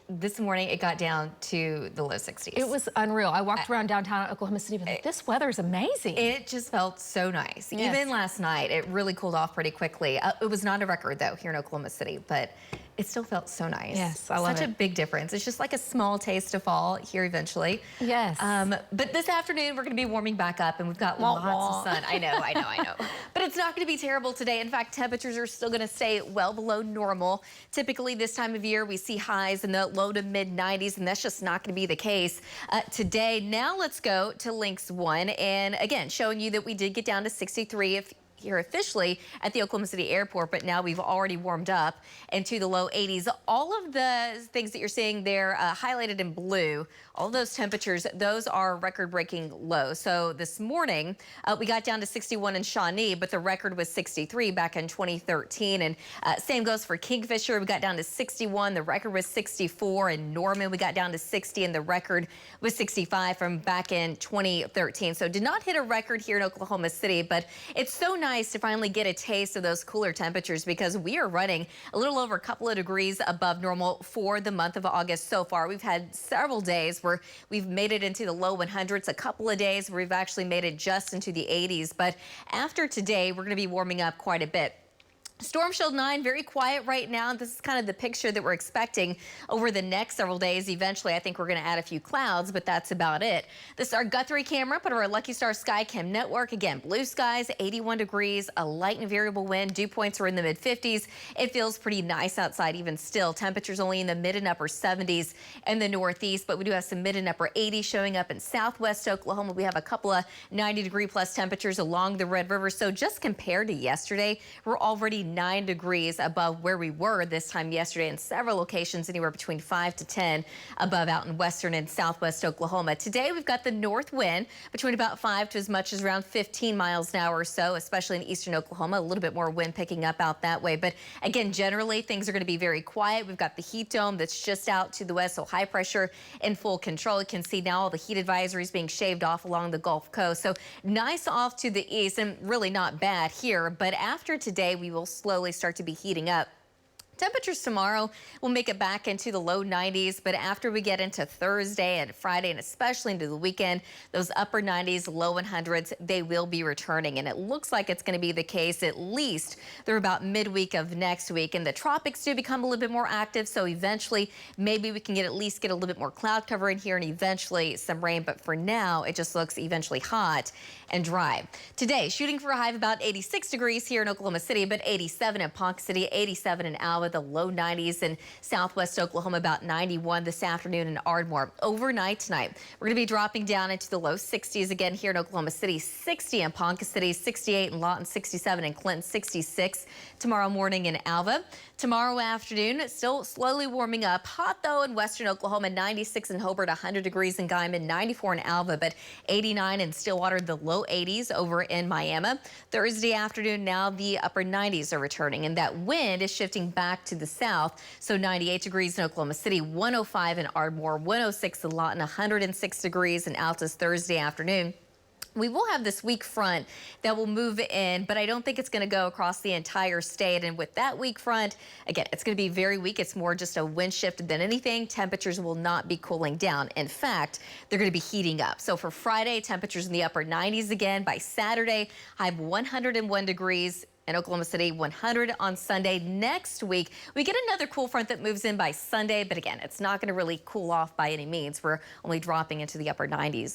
This morning, it got down to the low 60s. It was unreal. I walked around downtown Oklahoma City, but this weather is amazing. It just felt so nice. Yes. Even last night, it really cooled off pretty quickly. It was not a record, though, here in Oklahoma City, but it still felt so nice. Yes, I love Such it. a big difference. It's just like a small taste of fall here eventually. Yes. But this afternoon, we're going to be warming back up, and we've got lots of sun. I know. But it's not going to be terrible today. In fact, temperatures are still going to stay well below normal. Typically, this time of year, we see highs in the low to mid 90s, and that's just not going to be the case today. Now let's go to Lynx 1, and again, showing you that we did get down to 63 here officially at the Oklahoma City airport, but now we've already warmed up into the low 80s. All of the things that you're seeing there highlighted in blue, all those temperatures, those are record-breaking lows. So this morning, we got down to 61 in Shawnee, but the record was 63 back in 2013. And same goes for Kingfisher. We got down to 61. The record was 64. In Norman, we got down to 60, and the record was 65 from back in 2013. So did not hit a record here in Oklahoma City, but it's so nice to finally get a taste of those cooler temperatures because we are running a little over a couple of degrees above normal for the month of August so far. We've had several days where we've made it into the low 100s, a couple of days where we've actually made it just into the 80s. But after today, we're going to be warming up quite a bit. Storm Shield 9, very quiet right now. This is kind of the picture that we're expecting over the next several days. Eventually, I think we're going to add a few clouds, but that's about it. This is our Guthrie camera, put on our Lucky Star Sky Cam network. Again, blue skies, 81 degrees, a light and variable wind. Dew points are in the mid-50s. It feels pretty nice outside even still. Temperatures only in the mid and upper 70s in the northeast, but we do have some mid and upper 80s showing up in southwest Oklahoma. We have a couple of 90-degree plus temperatures along the Red River. So just compared to yesterday, we're already 9 degrees above where we were this time yesterday in several locations, anywhere between 5 to 10 above out in western and southwest Oklahoma. Today we've got the north wind between about 5 to as much as around 15 miles an hour or so, especially in eastern Oklahoma. A little bit more wind picking up out that way. But again, generally things are going to be very quiet. We've got the heat dome that's just out to the west, so high pressure in full control. You can see now all the heat advisories being shaved off along the Gulf Coast. So nice off to the east and really not bad here. But after today, we will slowly start to be heating up. Temperatures tomorrow will make it back into the low 90s, but after we get into Thursday and Friday and especially into the weekend, those upper 90s, low 100s, they will be returning. And it looks like it's going to be the case at least through about midweek of next week. And the tropics do become a little bit more active, so eventually maybe we can at least get a little bit more cloud cover in here and eventually some rain. But for now, it just looks eventually hot and dry. Today, shooting for a high of about 86 degrees here in Oklahoma City, but 87 in Ponca City, 87 in Alva, the low 90s in southwest Oklahoma, about 91 this afternoon in Ardmore. Overnight tonight, we're going to be dropping down into the low 60s again here in Oklahoma City, 60 in Ponca City, 68 in Lawton, 67 in Clinton, 66 tomorrow morning in Alva. Tomorrow afternoon, still slowly warming up. Hot, though, in western Oklahoma, 96 in Hobart, 100 degrees in Guymon, 94 in Alva, but 89 in Stillwater, the low 80s over in Miami. Thursday afternoon, now the upper 90s are returning, and that wind is shifting back to the south. So 98 degrees in Oklahoma City, 105 in Ardmore, 106 in Lawton, 106 degrees in Altus Thursday afternoon. We will have this weak front that will move in, but I don't think it's going to go across the entire state. And with that weak front, again, it's going to be very weak. It's more just a wind shift than anything. Temperatures will not be cooling down. In fact, they're going to be heating up. So for Friday, temperatures in the upper 90s again. By Saturday, high of 101 degrees. In Oklahoma City, 100 on Sunday. Next week, we get another cool front that moves in by Sunday, but again, it's not going to really cool off by any means. We're only dropping into the upper 90s.